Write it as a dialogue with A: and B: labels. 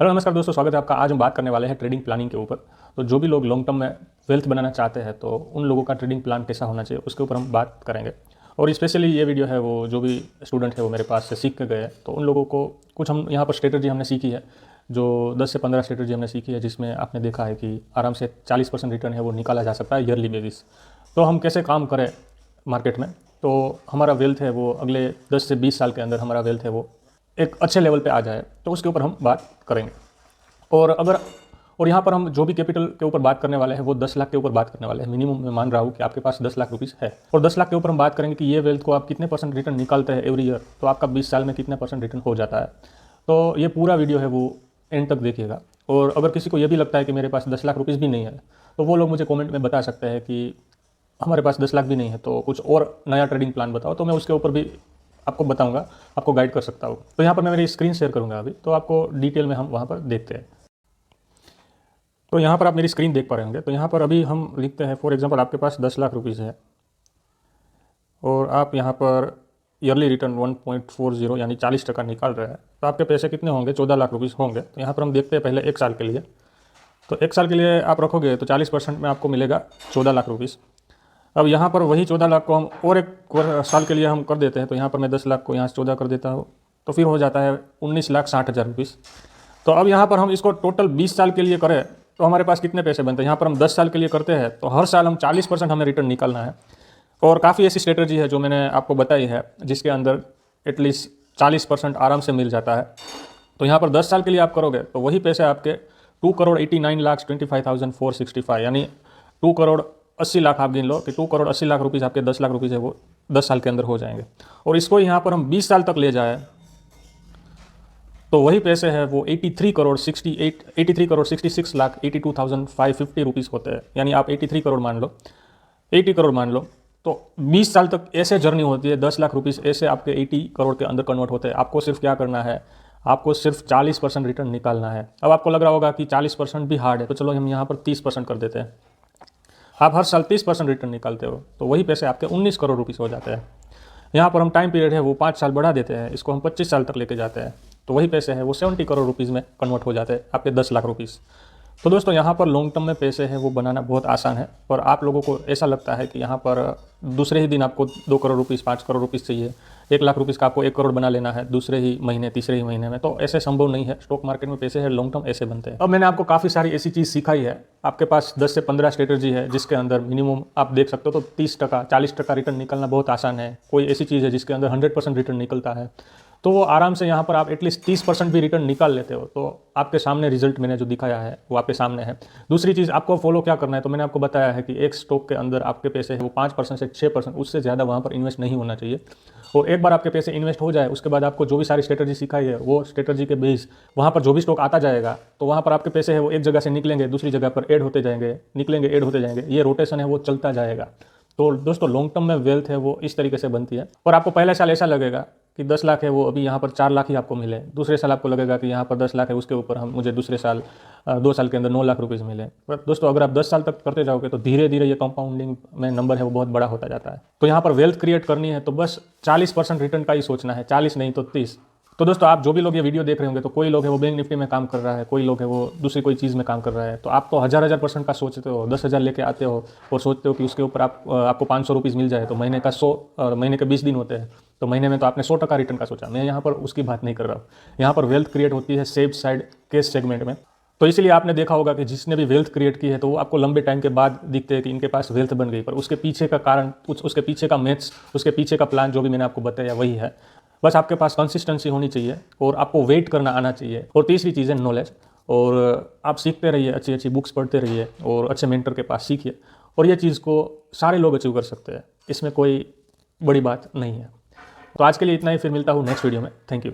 A: Hello नमस्कार दोस्तों, स्वागत है आपका। आज हम बात करने वाले हैं ट्रेडिंग प्लानिंग के ऊपर। तो जो भी लोग लॉन्ग टर्म में वेल्थ बनाना चाहते हैं तो उन लोगों का ट्रेडिंग प्लान कैसा होना चाहिए उसके ऊपर हम बात करेंगे। और स्पेशली ये वीडियो है वो जो भी स्टूडेंट है वो मेरे पास से सीख के गए तो उन लोगों को कुछ हम यहाँ पर स्ट्रेटजी हमने सीखी है, जो 10 से 15 स्ट्रेटजी हमने सीखी है, जिसमें आपने देखा है कि आराम से 40% रिटर्न है वो निकाला जा सकता है ईयरली बेसिस। तो हम कैसे काम करें मार्केट में तो हमारा वेल्थ है वो अगले 10 से 20 साल के अंदर हमारा वेल्थ है वो एक अच्छे लेवल पे आ जाए, तो उसके ऊपर हम बात करेंगे। और यहाँ पर हम जो भी कैपिटल के ऊपर बात करने वाले हैं वो 10 लाख के ऊपर बात करने वाले हैं। मिनिमम मैं मान रहा हूँ कि आपके पास 10 लाख रुपीज़ है, और 10 लाख के ऊपर हम बात करेंगे कि ये वेल्थ को आप कितने % रिटर्न निकालते हैं एवरी ईयर, तो आपका 20 साल में कितने % रिटर्न हो जाता है। तो ये पूरा वीडियो है वो एंड तक देखिएगा। और अगर किसी को ये भी लगता है कि मेरे पास 10 लाख रुपीज़ भी नहीं है तो वो लोग मुझे कॉमेंट में बता सकते हैं कि हमारे पास 10 लाख भी नहीं है तो कुछ और नया ट्रेडिंग प्लान बताओ, तो मैं उसके ऊपर भी आपको बताऊंगा, आपको गाइड कर सकता हूँ। तो यहाँ पर मैं मेरी स्क्रीन शेयर करूँगा अभी, तो आपको डिटेल में हम वहाँ पर देखते हैं। तो यहाँ पर आप मेरी स्क्रीन देख पा रहे होंगे। तो यहाँ पर अभी हम लिखते हैं, फॉर एग्जांपल आपके पास 10 लाख रुपीज़ है और आप यहाँ पर ईयरली रिटर्न 1.40 यानी 40% निकाल रहे हैं, तो आपके पैसे कितने होंगे? 14 लाख रुपीज़ होंगे। तो यहाँ पर हम देखते हैं पहले 1 साल के लिए। तो 1 साल के लिए आप रखोगे तो 40% में आपको मिलेगा 14 लाख रुपीज़। अब यहाँ पर वही 14 लाख को हम और 1 साल के लिए हम कर देते हैं। तो यहाँ पर मैं 10 लाख को यहाँ से 14 कर देता हूँ, तो फिर हो जाता है 19,60,000 रुपीज़। तो अब यहाँ पर हम इसको टोटल 20 साल के लिए करें तो हमारे पास कितने पैसे बनते हैं? यहाँ पर हम 10 साल के लिए करते हैं तो हर साल हम 40% हमें रिटर्न निकालना है। और काफ़ी ऐसी स्ट्रेटजी है जो मैंने आपको बताई है जिसके अंदर एटलीस्ट 40% आराम से मिल जाता है। तो यहाँ पर 10 साल के लिए आप करोगे तो वही पैसे आपके 2,89,25,465 यानी 2,80,00,000 आप गिन लो कि 2,80,00,000 रुपीज़ आपके 10 लाख रुपीज़ है वो 10 साल के अंदर हो जाएंगे। और इसको यहाँ पर हम 20 साल तक ले जाए तो वही पैसे है वो 83,66,82,550 रुपीज़ होते हैं। यानी आप 83 करोड़ मान लो, 80 करोड़ मान लो, तो 20 साल तक ऐसे जर्नी होती है। 10 लाख रुपीज़ ऐसे आपके 80 करोड़ के अंदर कन्वर्ट होते हैं। आपको सिर्फ क्या करना है, आपको सिर्फ 40% रिटर्न निकालना है। अब आपको लग रहा होगा कि 40% भी हार्ड है, तो चलो हम यहाँ पर 30% कर देते हैं। आप हर साल 30% रिटर्न निकालते हो तो वही पैसे आपके 19 करोड़ रुपीज़ हो जाते हैं। यहाँ पर हम टाइम पीरियड है वो 5 साल बढ़ा देते हैं, इसको हम 25 साल तक लेके जाते हैं, तो वही पैसे है वो 70 करोड़ रुपीज़ में कन्वर्ट हो जाते हैं आपके 10 लाख रुपीज़। तो दोस्तों यहाँ पर लॉन्ग टर्म में पैसे है वो बनाना बहुत आसान है, पर आप लोगों को ऐसा लगता है कि यहाँ पर दूसरे ही दिन आपको 2 करोड़ रुपीज़ 5 करोड़ रुपीज़ चाहिए, 1 लाख रुपीज़ का आपको 1 करोड़ बना लेना है दूसरे ही महीने तीसरे ही महीने में। तो ऐसे संभव नहीं है। स्टॉक मार्केट में पैसे है लॉन्ग टर्म ऐसे बनते हैं। अब मैंने आपको काफ़ी सारी ऐसी चीज़ सिखाई है। आपके पास 10 से 15 स्ट्रेटजी है जिसके अंदर मिनिमम आप देख सकते हो तो 30% 40% रिटर्न निकलना बहुत आसान है। कोई ऐसी चीज़ है जिसके अंदर 100% रिटर्न निकलता है, तो वो आराम से यहाँ पर आप एटलीस्ट 30% भी रिटर्न निकाल लेते हो। तो आपके सामने रिजल्ट मैंने जो दिखाया है वो आपके सामने है। दूसरी चीज़ आपको फॉलो क्या करना है, तो मैंने आपको बताया है कि एक स्टॉक के अंदर आपके पैसे है वो 5% से 6%, उससे ज़्यादा वहाँ पर इन्वेस्ट नहीं होना चाहिए। और एक बार आपके पैसे इन्वेस्ट हो जाए उसके बाद आपको जो भी सारी स्ट्रेटजी सिखाई है वो स्ट्रेटजी के बेस वहाँ पर जो भी स्टॉक आता जाएगा तो वहाँ पर आपके पैसे है वो एक जगह से निकलेंगे दूसरी जगह पर ऐड होते जाएंगे, निकलेंगे ऐड होते जाएंगे। ये रोटेशन है वो चलता जाएगा। तो दोस्तों लॉन्ग टर्म में वेल्थ है वो इस तरीके से बनती है। और आपको पहले साल ऐसा लगेगा कि 10 लाख है वो अभी यहाँ पर 4 लाख ही आपको मिले, दूसरे साल आपको लगेगा कि यहाँ पर 10 लाख है उसके ऊपर हम मुझे दूसरे साल 2 साल के अंदर 9 लाख रुपीज़ मिले। पर दोस्तों अगर आप 10 साल तक करते जाओगे तो धीरे धीरे ये कंपाउंडिंग में नंबर है वो बहुत बड़ा होता जाता है। तो यहाँ पर वेल्थ क्रिएट करनी है तो बस 40% रिटर्न का ही सोचना है, 40 नहीं तो 30। तो दोस्तों आप जो भी लोग ये वीडियो देख रहे होंगे तो कोई लोग है वो बैंक निफ्टी में काम कर रहा है, कोई लोग है वो दूसरी कोई चीज़ में काम कर रहा है, तो आप तो हज़ार % का सोचते हो, 10,000 लेके आते हो और सोचते हो कि उसके ऊपर आपको 500 रुपीज़ मिल जाए। तो महीने का 100 महीने के 20 दिन होते हैं, तो महीने में तो आपने 100% रिटर्न का सोचा। मैं यहाँ पर उसकी बात नहीं कर रहा हूँ। यहाँ पर वेल्थ क्रिएट होती है सेफ साइड केस सेगमेंट में। तो इसलिए आपने देखा होगा कि जिसने भी वेल्थ क्रिएट की है तो वो आपको लंबे टाइम के बाद दिखते हैं कि इनके पास वेल्थ बन गई, पर उसके पीछे का कारण, उसके पीछे का मैथ्स, उसके पीछे का प्लान जो भी मैंने आपको बताया वही है। बस आपके पास कंसिस्टेंसी होनी चाहिए और आपको वेट करना आना चाहिए। और तीसरी चीज़ है नॉलेज। और आप सीखते रहिए, अच्छी अच्छी बुक्स पढ़ते रहिए और अच्छे मेंटर के पास सीखिए। और ये चीज़ को सारे लोग अचीव कर सकते हैं, इसमें कोई बड़ी बात नहीं है। तो आज के लिए इतना ही, फिर मिलता हूँ नेक्स्ट वीडियो में। Thank you.